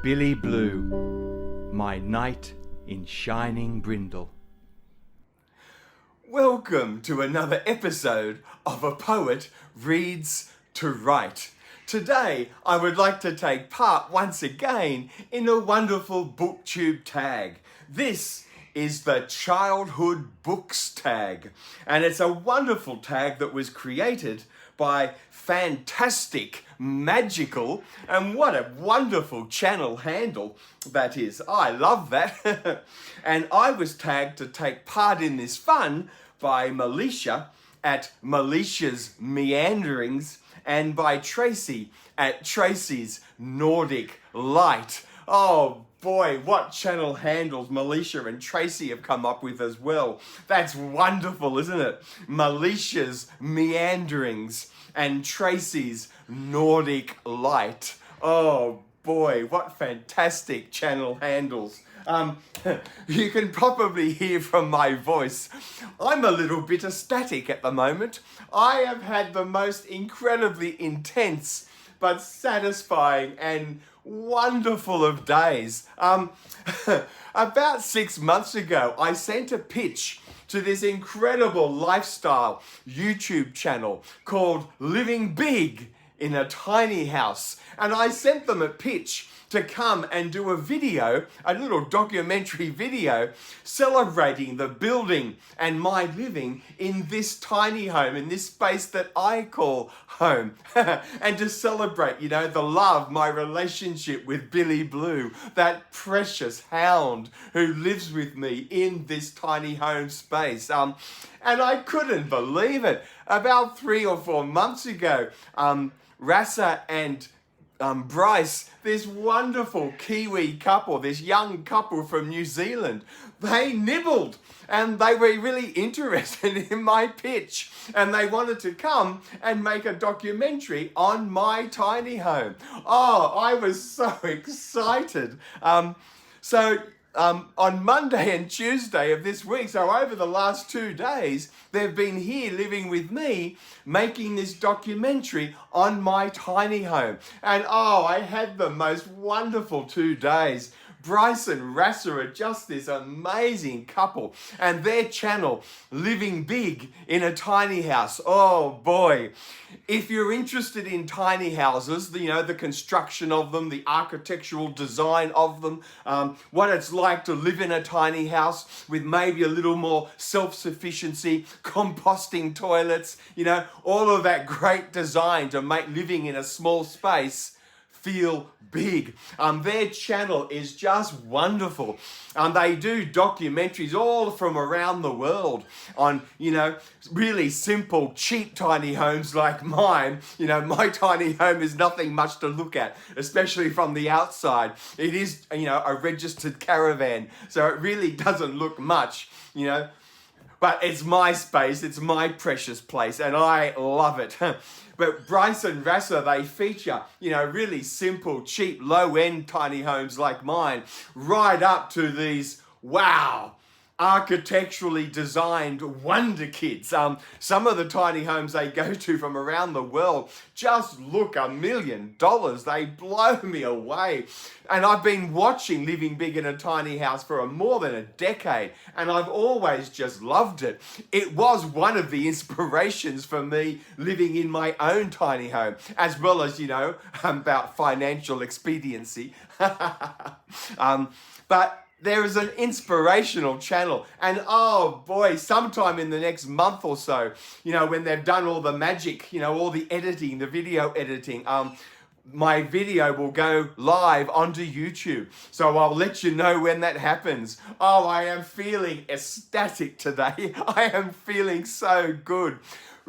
Billy Blue, my knight in shining brindle. Welcome to another episode of A Poet Reads to Write. Today I would like to take part once again in a wonderful BookTuber tag. This is the Childhood Books tag, and it's a wonderful tag that was created by fantastic, magical, and what a wonderful channel handle that is. I love that. And I was tagged to take part in this fun by Marlicia at Marlicia's Meanderings and by Tracy at Tracy's Nordic Light. Oh boy, what channel handles Marlicia and Tracy have come up with as well. That's wonderful, isn't it? Marlicia's Meanderings and Tracy's Nordic Light. Oh boy, what fantastic channel handles. You can probably hear from my voice, I'm a little bit ecstatic at the moment. I have had the most incredibly intense but satisfying and wonderful of days. About 6 months ago, I sent a pitch to this incredible lifestyle YouTube channel called Living Big in a Tiny House. And I sent them a pitch to come and do a video, a little documentary video, celebrating the building and my living in this tiny home, in this space that I call home. And to celebrate, you know, the love, my relationship with Billy Blue, that precious hound who lives with me in this tiny home space. And I couldn't believe it. About 3 or 4 months ago, Rasa and Bryce, this wonderful Kiwi couple, this young couple from New Zealand, they nibbled and they were really interested in my pitch and they wanted to come and make a documentary on my tiny home. Oh, I was so excited. On Monday and Tuesday of this week, so over the last 2 days, they've been here living with me, making this documentary on my tiny home. And oh, I had the most wonderful 2 days. Bryce and Rasa are just this amazing couple, and their channel, Living Big in a Tiny House. Oh boy, if you're interested in tiny houses, you know, the construction of them, the architectural design of them, what it's like to live in a tiny house with maybe a little more self-sufficiency, composting toilets, you know, all of that great design to make living in a small space feel big. Their channel is just wonderful. They do documentaries all from around the world on, you know, really simple, cheap tiny homes like mine. You know, my tiny home is nothing much to look at, especially from the outside. It is, you know, a registered caravan, so it really doesn't look much, you know. But it's my space, it's my precious place, and I love it. But Bryce and Rasa, they feature, you know, really simple, cheap, low-end tiny homes like mine, right up to these, wow, architecturally designed wonder kids. Some of the tiny homes they go to from around the world just look $1 million. They blow me away. And I've been watching Living Big in a Tiny House for more than a decade, and I've always just loved it. It was one of the inspirations for me living in my own tiny home, as well as, you know, about financial expediency. But there is an inspirational channel, and oh boy, sometime in the next month or so, you know, when they've done all the magic, you know, all the editing, the video editing, my video will go live onto YouTube. So I'll let you know when that happens. Oh, I am feeling ecstatic today. I am feeling so good.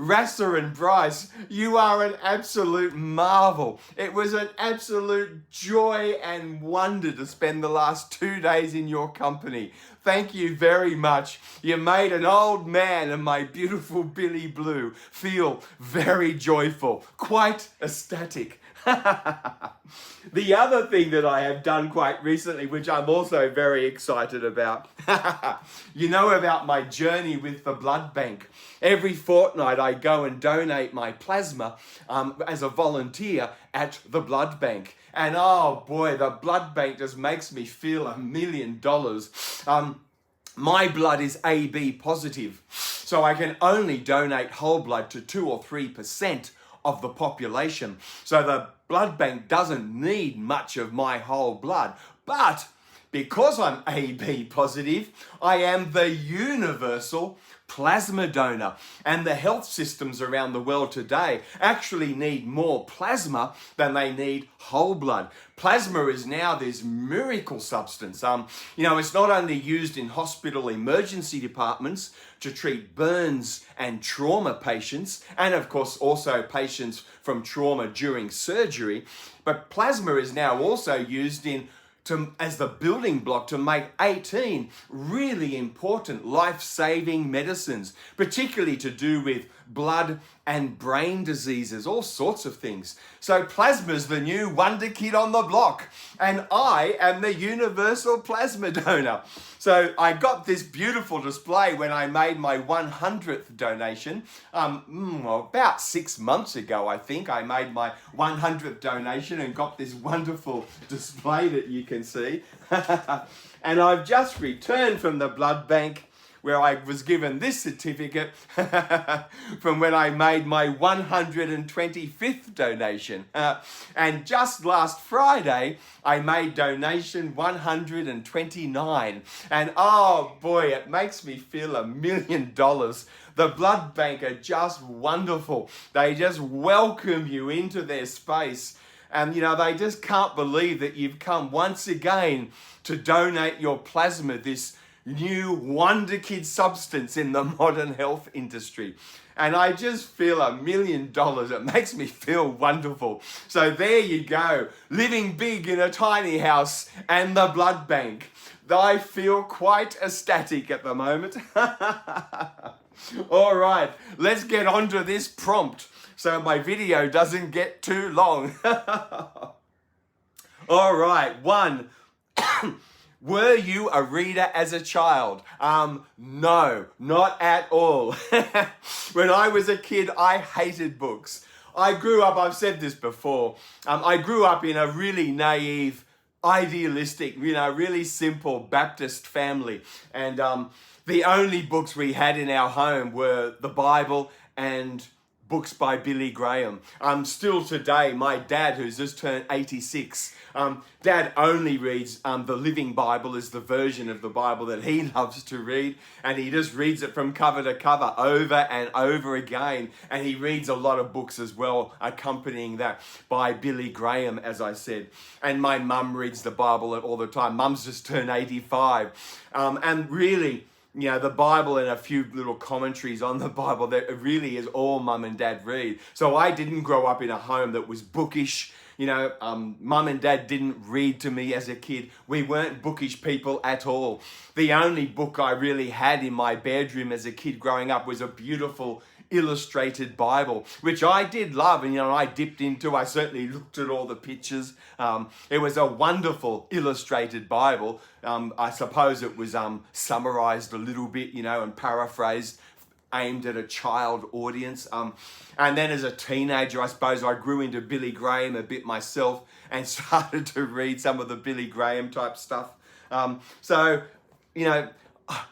Rasa and Bryce, you are an absolute marvel. It was an absolute joy and wonder to spend the last 2 days in your company. Thank you very much. You made an old man and my beautiful Billy Blue feel very joyful, quite ecstatic. The other thing that I have done quite recently, which I'm also very excited about, you know about my journey with the blood bank. Every fortnight I go and donate my plasma as a volunteer at the blood bank. And oh boy, the blood bank just makes me feel $1 million. My blood is AB positive, so I can only donate whole blood to 2 or 3% of the population. So the blood bank doesn't need much of my whole blood. But because I'm AB positive, I am the universal plasma donor. And the health systems around the world today actually need more plasma than they need whole blood. Plasma is now this miracle substance. It's not only used in hospital emergency departments to treat burns and trauma patients, and of course also patients from trauma during surgery, but plasma is now also used as the building block to make 18 really important life-saving medicines, particularly to do with blood and brain diseases, all sorts of things. So plasma's the new wonder kid on the block, and I am the universal plasma donor. So I got this beautiful display when I made my 100th donation. About 6 months ago, I think, I made my 100th donation and got this wonderful display that you can see. And I've just returned from the blood bank, where I was given this certificate from when I made my 125th donation. And just last Friday, I made donation 129. And oh boy, it makes me feel $1 million. The blood bank are just wonderful. They just welcome you into their space. And, they just can't believe that you've come once again to donate your plasma, this new wonder kid substance in the modern health industry. And I just feel $1 million. It makes me feel wonderful. So there you go, living big in a tiny house and the blood bank. I feel quite ecstatic at the moment. All right, let's get on to this prompt so my video doesn't get too long. All right, 1. Were you a reader as a child? No, not at all. When I was a kid, I hated books. I grew up, I've said this before, I grew up in a really naive, idealistic, really simple Baptist family. And the only books we had in our home were the Bible and books by Billy Graham. Still today, my dad, who's just turned 86, Dad only reads the Living Bible, is the version of the Bible that he loves to read, and he just reads it from cover to cover over and over again, and he reads a lot of books as well accompanying that by Billy Graham, as I said. And my mum reads the Bible all the time. Mum's just turned 85, and really, the Bible and a few little commentaries on the Bible, that really is all Mum and Dad read. So I didn't grow up in a home that was bookish. Mum and Dad didn't read to me as a kid. We weren't bookish people at all. The only book I really had in my bedroom as a kid growing up was a beautiful illustrated Bible, which I did love, and I dipped into. I certainly looked at all the pictures. It was a wonderful illustrated Bible. I suppose it was summarized a little bit, and paraphrased, aimed at a child audience. And then as a teenager, I suppose I grew into Billy Graham a bit myself and started to read some of the Billy Graham type stuff.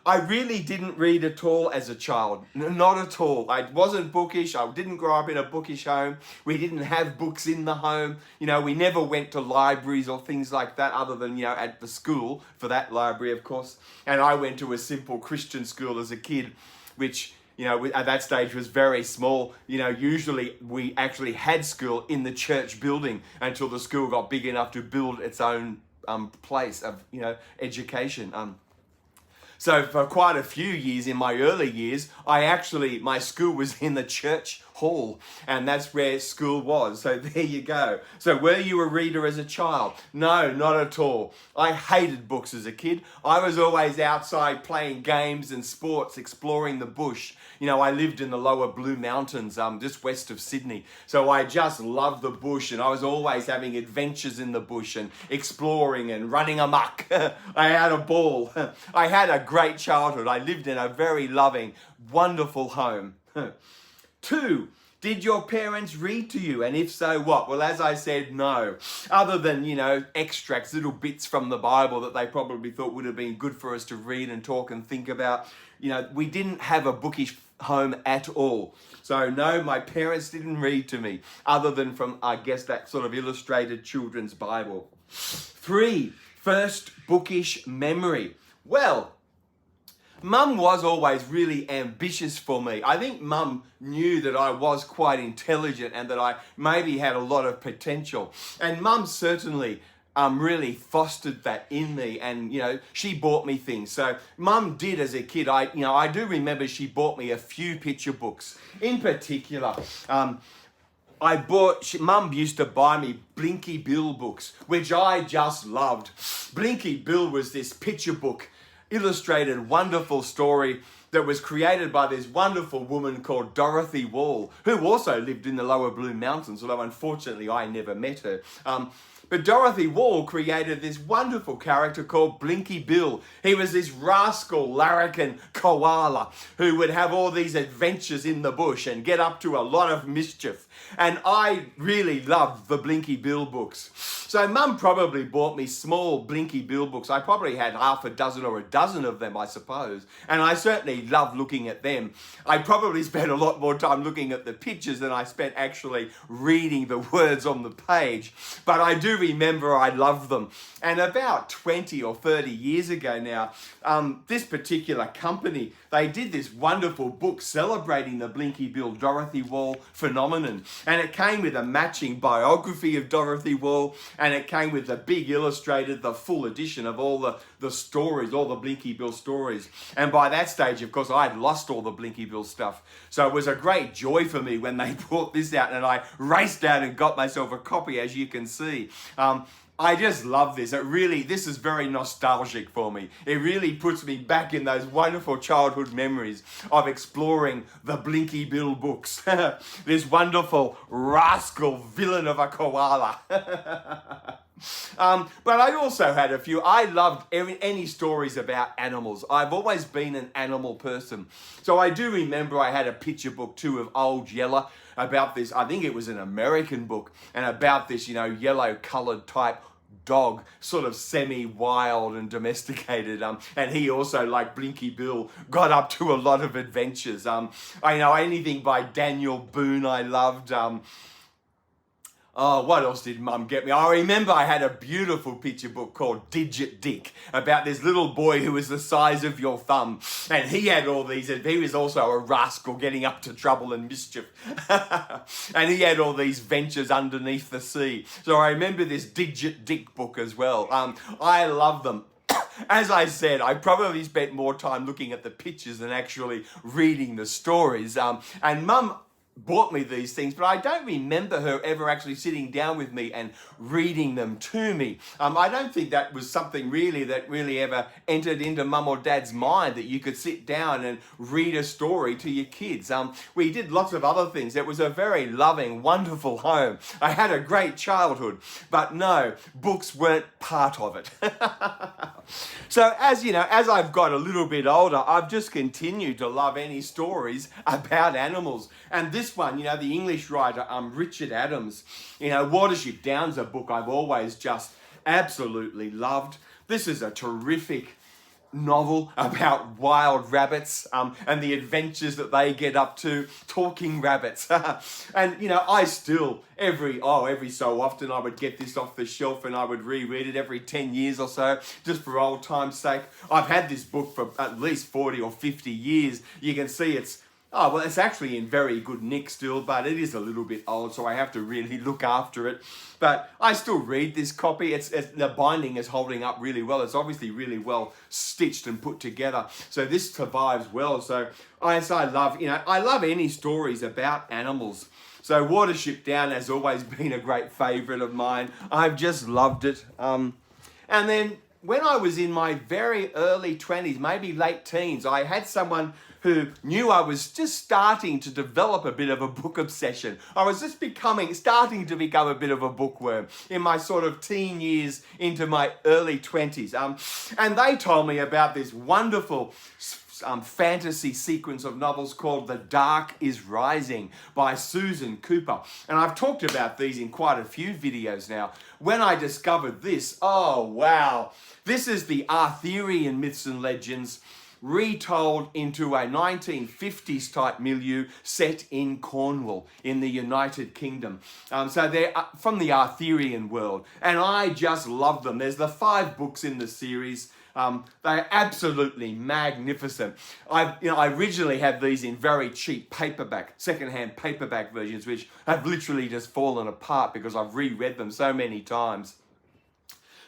I really didn't read at all as a child. Not at all. I wasn't bookish. I didn't grow up in a bookish home. We didn't have books in the home. We never went to libraries or things like that, other than, at the school for that library, of course. And I went to a simple Christian school as a kid, which at that stage was very small. Usually we actually had school in the church building until the school got big enough to build its own place of, education. So for quite a few years in my early years, my school was in the church hall, and that's where school was. So there you go. So were you a reader as a child? No, not at all. I hated books as a kid. I was always outside playing games and sports, exploring the bush. I lived in the lower Blue Mountains, just west of Sydney. So I just loved the bush, and I was always having adventures in the bush and exploring and running amok. I had a ball. I had a great childhood. I lived in a very loving, wonderful home. 2, did your parents read to you? And if so, what? Well, as I said, no. Other than, extracts, little bits from the Bible that they probably thought would have been good for us to read and talk and think about. We didn't have a bookish home at all. So no, my parents didn't read to me, other than from, I guess, that sort of illustrated children's Bible. 3, first bookish memory. Well, Mum was always really ambitious for me. I think Mum knew that I was quite intelligent and that I maybe had a lot of potential. And Mum certainly really fostered that in me, and she bought me things. So Mum did as a kid. I do remember she bought me a few picture books. In particular, Mum used to buy me Blinky Bill books, which I just loved. Blinky Bill was this picture book, illustrated wonderful story that was created by this wonderful woman called Dorothy Wall, who also lived in the lower Blue Mountains, although unfortunately I never met her. But Dorothy Wall created this wonderful character called Blinky Bill. He was this rascal larrikin koala who would have all these adventures in the bush and get up to a lot of mischief. And I really loved the Blinky Bill books. So Mum probably bought me small Blinky Bill books. I probably had half a dozen or a dozen of them, I suppose. And I certainly loved looking at them. I probably spent a lot more time looking at the pictures than I spent actually reading the words on the page. But I do remember I loved them. And about 20 or 30 years ago now, this particular company, they did this wonderful book celebrating the Blinky Bill Dorothy Wall phenomenon. And it came with a matching biography of Dorothy Wall, and it came with the big illustrated, the full edition of all the stories, all the Blinky Bill stories. And by that stage, of course, I had lost all the Blinky Bill stuff. So it was a great joy for me when they brought this out, and I raced out and got myself a copy, as you can see. I just love this. This is very nostalgic for me. It really puts me back in those wonderful childhood memories of exploring the Blinky Bill books. This wonderful rascal villain of a koala. But I also had a few. I loved any stories about animals. I've always been an animal person. So I do remember I had a picture book too of Old Yeller about this. I think it was an American book, and about this, yellow coloured type dog, sort of semi-wild and domesticated. And he also, like Blinky Bill, got up to a lot of adventures. I know anything by Daniel Boone I loved. Oh, what else did Mum get me? I remember I had a beautiful picture book called Digit Dick about this little boy who was the size of your thumb. And he had all these, he was also a rascal getting up to trouble and mischief. And he had all these ventures underneath the sea. So I remember this Digit Dick book as well. I love them. As I said, I probably spent more time looking at the pictures than actually reading the stories. And Mum bought me these things, but I don't remember her ever actually sitting down with me and reading them to me. I don't think that was something that really ever entered into Mum or Dad's mind, that you could sit down and read a story to your kids. We did lots of other things. It was a very loving, wonderful home. I had a great childhood, but no, books weren't part of it. So as I've got a little bit older, I've just continued to love any stories about animals. And this one, the English writer, Richard Adams, Watership Down's a book I've always just absolutely loved. This is a terrific novel about wild rabbits and the adventures that they get up to, talking rabbits. And I still every so often I would get this off the shelf and I would reread it every 10 years or so, just for old time's sake. I've had this book for at least 40 or 50 years. You can see it's Oh, well, it's actually in very good nick still, but it is a little bit old, so I have to really look after it. But I still read this copy. It's the binding is holding up really well. It's obviously really well stitched and put together. So this survives well. So I love, I love any stories about animals. So Watership Down has always been a great favourite of mine. I've just loved it. And then when I was in my very early 20s, maybe late teens, I had someone who knew I was just starting to develop a bit of a book obsession. I was just starting to become a bit of a bookworm in my sort of teen years into my early 20s. And they told me about this wonderful fantasy sequence of novels called The Dark is Rising by Susan Cooper. And I've talked about these in quite a few videos now. When I discovered this, oh wow, this is the Arthurian myths and legends retold into a 1950s type milieu set in Cornwall in the United Kingdom. So they're from the Arthurian world, and I just love them. There's the 5 books in the series. They're absolutely magnificent. I originally had these in very cheap secondhand paperback versions, which have literally just fallen apart because I've reread them so many times.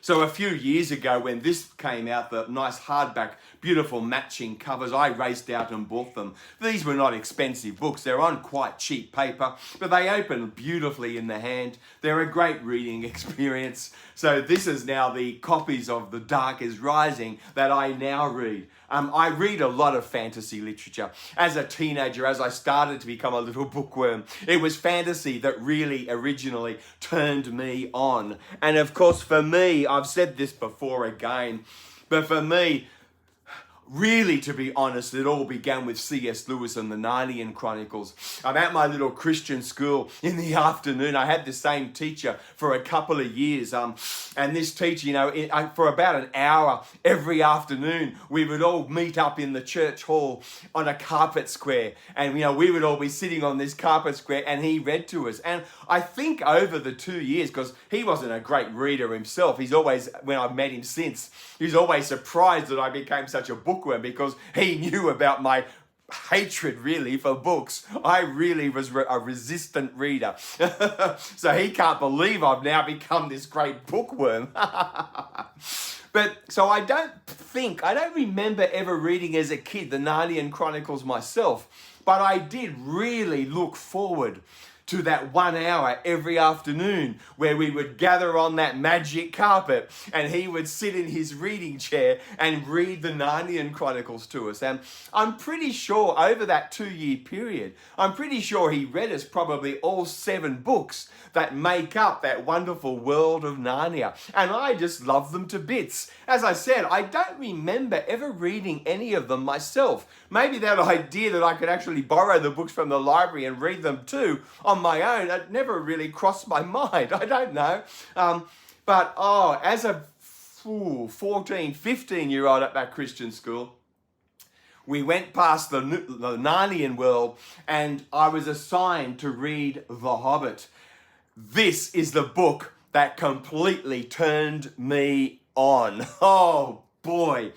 So a few years ago when this came out, the nice hardback, beautiful matching covers, I raced out and bought them. These were not expensive books. They're on quite cheap paper, but they open beautifully in the hand. They're a great reading experience. So this is now the copies of The Dark is Rising that I now read. I read a lot of fantasy literature. As a teenager, as I started to become a little bookworm, it was fantasy that really originally turned me on. And of course, for me, I've said this before again, but for me, really, to be honest, it all began with C.S. Lewis and the Narnian Chronicles. I'm at my little Christian school in the afternoon. I had the same teacher for a couple of years. And this teacher, for about an hour every afternoon, we would all meet up in the church hall on a carpet square. And, we would all be sitting on this carpet square and he read to us. And I think over the 2 years, because he wasn't a great reader himself, he's always, when I've met him since, he's always surprised that I became such a bookworm because he knew about my hatred really for books. I really was a resistant reader. So he can't believe I've now become this great bookworm. But so I don't remember ever reading as a kid the Narnian Chronicles myself, but I did really look forward to that 1 hour every afternoon where we would gather on that magic carpet and he would sit in his reading chair and read the Narnian Chronicles to us. And I'm pretty sure over that 2-year period, I'm pretty sure he read us probably all 7 books that make up that wonderful world of Narnia. And I just love them to bits. As I said, I don't remember ever reading any of them myself. Maybe that idea that I could actually borrow the books from the library and read them too on my own, it never really crossed my mind. I don't know. But as a 14, 15-year-old at that Christian school, we went past the Narnian world and I was assigned to read The Hobbit. This is the book that completely turned me on. Oh boy.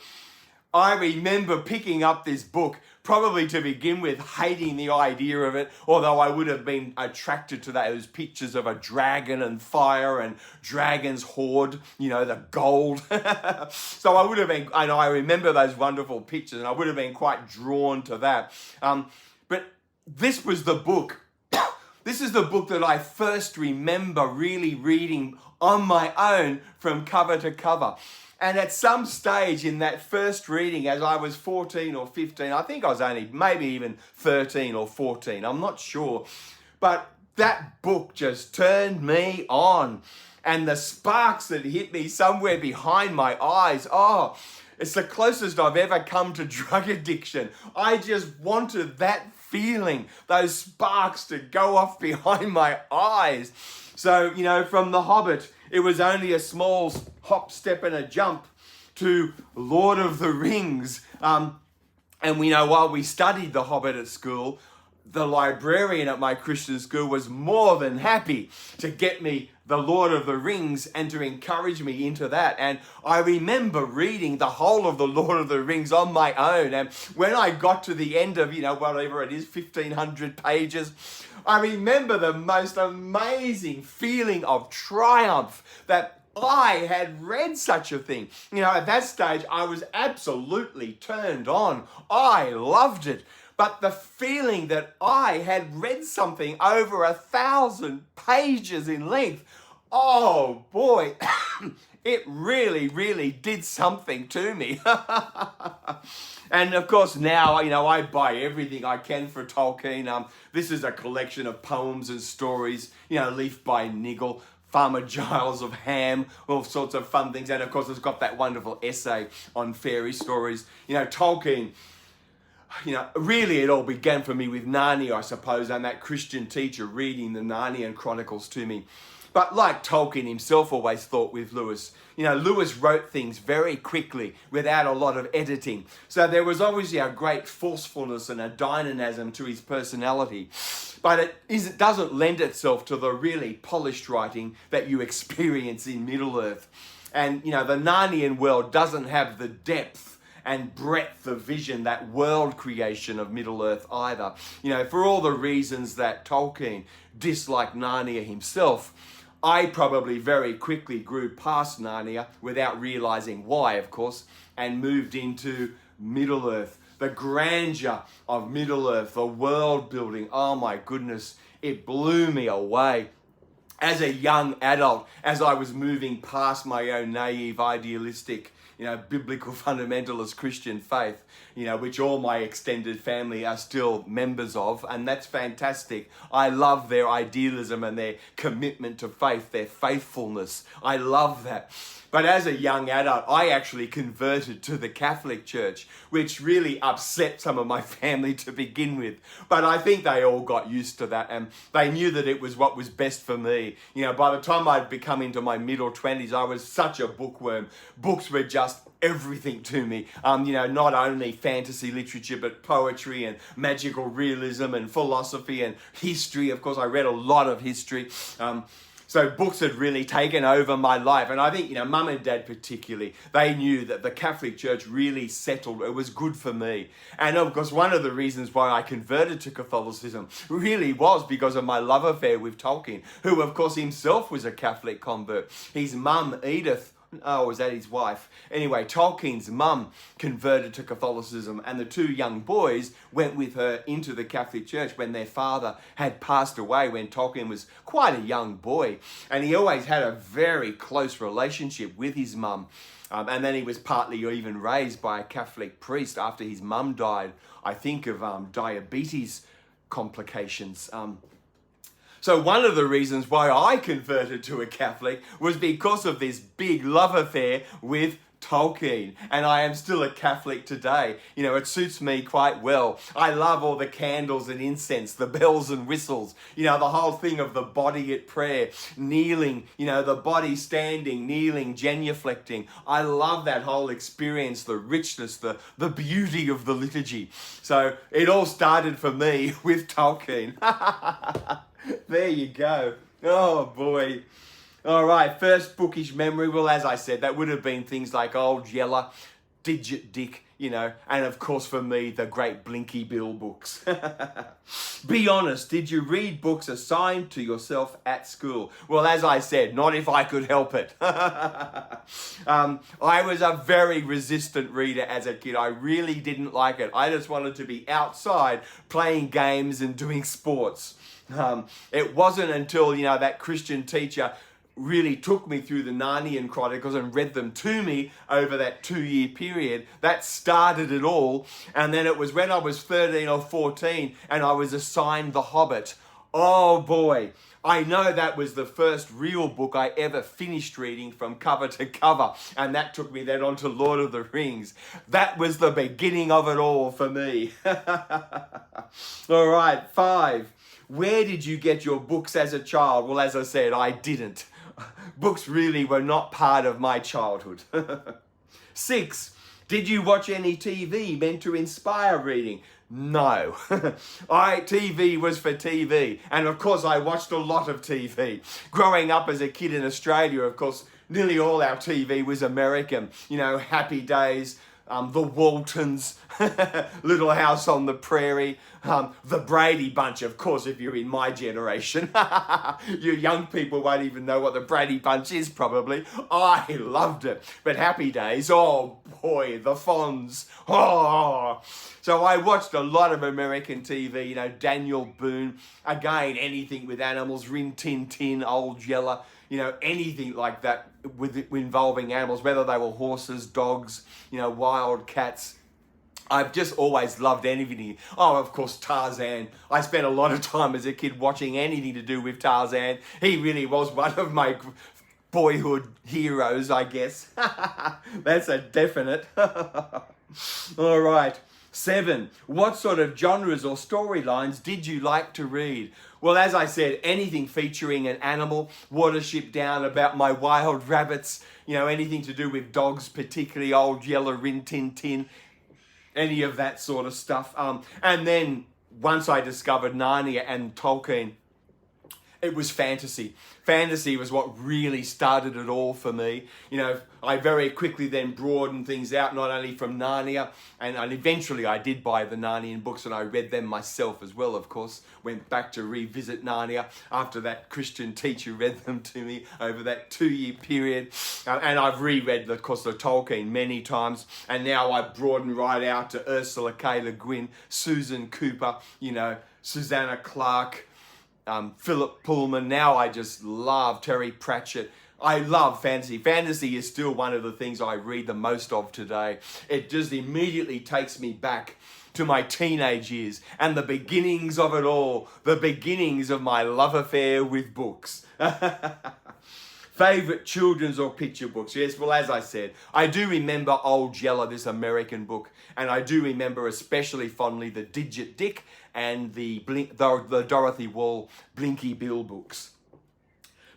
I remember picking up this book, probably to begin with hating the idea of it, although I would have been attracted to those pictures of a dragon and fire and dragon's hoard, the gold. So I would have been, and I remember those wonderful pictures, and I would have been quite drawn to that. But this was the book. This is the book that I first remember really reading on my own from cover to cover. And at some stage in that first reading, as I was 14 or 15, I think I was only maybe even 13 or 14, I'm not sure. But that book just turned me on. And the sparks that hit me somewhere behind my eyes, it's the closest I've ever come to drug addiction. I just wanted that feeling, those sparks to go off behind my eyes. So, from The Hobbit, it was only a small hop, step and a jump to Lord of the Rings. And while we studied The Hobbit at school, the librarian at my Christian school was more than happy to get me the Lord of the Rings and to encourage me into that. And I remember reading the whole of the Lord of the Rings on my own. And when I got to the end of, whatever it is, 1,500 pages, I remember the most amazing feeling of triumph that I had read such a thing. At that stage, I was absolutely turned on. I loved it. But the feeling that I had read something over 1,000 pages in length, oh boy, it really, really did something to me. And of course now, I buy everything I can for Tolkien. This is a collection of poems and stories, Leaf by Niggle, Farmer Giles of Ham, all sorts of fun things. And of course, it's got that wonderful essay on fairy stories. Tolkien, really it all began for me with Narnia, I suppose, and that Christian teacher reading the Narnian Chronicles to me. But like Tolkien himself always thought with Lewis, Lewis wrote things very quickly without a lot of editing. So there was obviously a great forcefulness and a dynamism to his personality. But it doesn't lend itself to the really polished writing that you experience in Middle-earth. And, the Narnian world doesn't have the depth and breadth of vision, that world creation of Middle-earth either. For all the reasons that Tolkien disliked Narnia himself, I probably very quickly grew past Narnia without realizing why, of course, and moved into Middle-earth. The grandeur of Middle-earth, the world building, oh my goodness, it blew me away. As a young adult, as I was moving past my own naive, idealistic, biblical fundamentalist Christian faith, which all my extended family are still members of, and that's fantastic. I love their idealism and their commitment to faith, their faithfulness. I love that. But as a young adult, I actually converted to the Catholic Church, which really upset some of my family to begin with. But I think they all got used to that, and they knew that it was what was best for me. By the time I'd become into my middle 20s, I was such a bookworm. Books were just everything to me. Not only fantasy literature, but poetry and magical realism and philosophy and history. Of course, I read a lot of history. So books had really taken over my life. And I think, Mum and Dad particularly, they knew that the Catholic Church really settled. It was good for me. And of course, one of the reasons why I converted to Catholicism really was because of my love affair with Tolkien, who of course himself was a Catholic convert. His mum, Edith, was that his wife? Anyway, Tolkien's mum converted to Catholicism, and the two young boys went with her into the Catholic Church when their father had passed away when Tolkien was quite a young boy. And he always had a very close relationship with his mum. And then he was partly even raised by a Catholic priest after his mum died, I think of diabetes complications. So one of the reasons why I converted to a Catholic was because of this big love affair with Tolkien. And I am still a Catholic today. It suits me quite well. I love all the candles and incense, the bells and whistles, the whole thing of the body at prayer, kneeling, the body standing, kneeling, genuflecting. I love that whole experience, the richness, the beauty of the liturgy. So it all started for me with Tolkien. There you go. Oh boy. All right, first bookish memory. Well, as I said, that would have been things like Old Yeller, Digit Dick, and of course for me, the great Blinky Bill books. Be honest, did you read books assigned to yourself at school? Well, as I said, not if I could help it. I was a very resistant reader as a kid. I really didn't like it. I just wanted to be outside playing games and doing sports. It wasn't until, that Christian teacher really took me through the Narnian Chronicles and read them to me over that 2-year period. That started it all. And then it was when I was 13 or 14 and I was assigned The Hobbit. Oh boy, I know that was the first real book I ever finished reading from cover to cover. And that took me then on to Lord of the Rings. That was the beginning of it all for me. All right, 5. Where did you get your books as a child? Well, as I said, I didn't. Books really were not part of my childhood. 6. Did you watch any TV meant to inspire reading? No. TV was for TV. And of course I watched a lot of TV. Growing up as a kid in Australia, of course, nearly all our TV was American. You know, Happy Days, the Waltons, Little House on the Prairie, the Brady Bunch, of course, if you're in my generation. You young people won't even know what the Brady Bunch is, probably. I loved it. But Happy Days, oh boy, the Fonz. Oh. So I watched a lot of American TV, you know, Daniel Boone, again, anything with animals, Rin Tin Tin, Old Yeller, you know, anything like that involving animals, whether they were horses, dogs, you know, wild cats. I've just always loved anything. Oh, of course, Tarzan. I spent a lot of time as a kid watching anything to do with Tarzan. He really was one of my boyhood heroes, I guess. That's a definite. All right. 7. What sort of genres or storylines did you like to read? Well, as I said, anything featuring an animal, Watership Down about my wild rabbits, you know, anything to do with dogs, particularly Old Yeller, Rin Tin Tin, any of that sort of stuff. And then once I discovered Narnia and Tolkien, it was fantasy. Fantasy was what really started it all for me. You know, I very quickly then broadened things out, not only from Narnia, and eventually I did buy the Narnian books and I read them myself as well, of course. Went back to revisit Narnia after that Christian teacher read them to me over that 2-year period. And I've reread, of course, the Tolkien many times. And now I broaden right out to Ursula K. Le Guin, Susan Cooper, you know, Susanna Clarke, Philip Pullman. Now I just love Terry Pratchett. I love fantasy. Fantasy is still one of the things I read the most of today. It just immediately takes me back to my teenage years and the beginnings of it all, the beginnings of my love affair with books. Favorite children's or picture books? Yes, well, as I said, I do remember Old Yeller, this American book, and I do remember especially fondly the Digit Dick and the Dorothy Wall Blinky Bill books.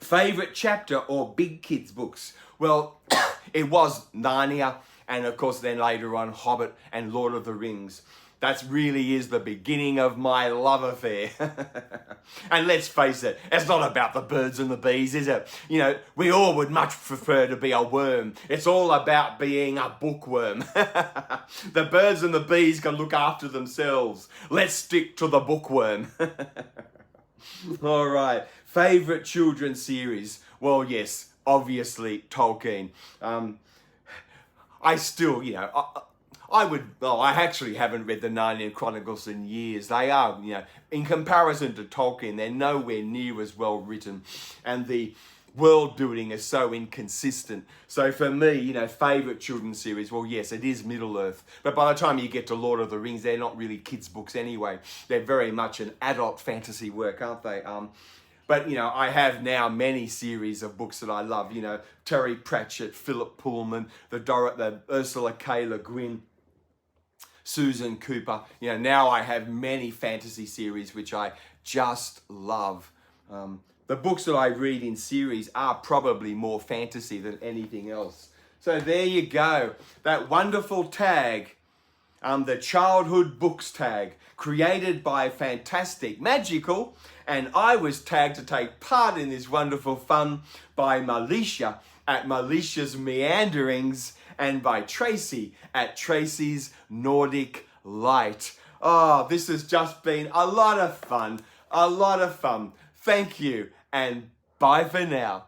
Favorite chapter or big kids books? Well, it was Narnia, and of course then later on Hobbit and Lord of the Rings. That really is the beginning of my love affair. And let's face it, it's not about the birds and the bees, is it? You know, we all would much prefer to be a worm. It's all about being a bookworm. The birds and the bees can look after themselves. Let's stick to the bookworm. All right, favorite children's series? Well, yes, obviously Tolkien. I still, you know, I actually haven't read the Narnian Chronicles in years. They are, you know, in comparison to Tolkien, they're nowhere near as well written. And the world building is so inconsistent. So for me, you know, favourite children's series, well, yes, it is Middle-earth. But by the time you get to Lord of the Rings, they're not really kids' books anyway. They're very much an adult fantasy work, aren't they? But, you know, I have now many series of books that I love. You know, Terry Pratchett, Philip Pullman, the Ursula K. Le Guin, Susan Cooper. You know, now I have many fantasy series which I just love. The books that I read in series are probably more fantasy than anything else. So there you go. That wonderful tag, the Childhood Books tag, created by fantastic, magical, and I was tagged to take part in this wonderful fun by Marlicia at Marlicia's Meanderings, and by Tracy at Tracy's Nordic Light. Oh, this has just been a lot of fun. A lot of fun. Thank you, and bye for now.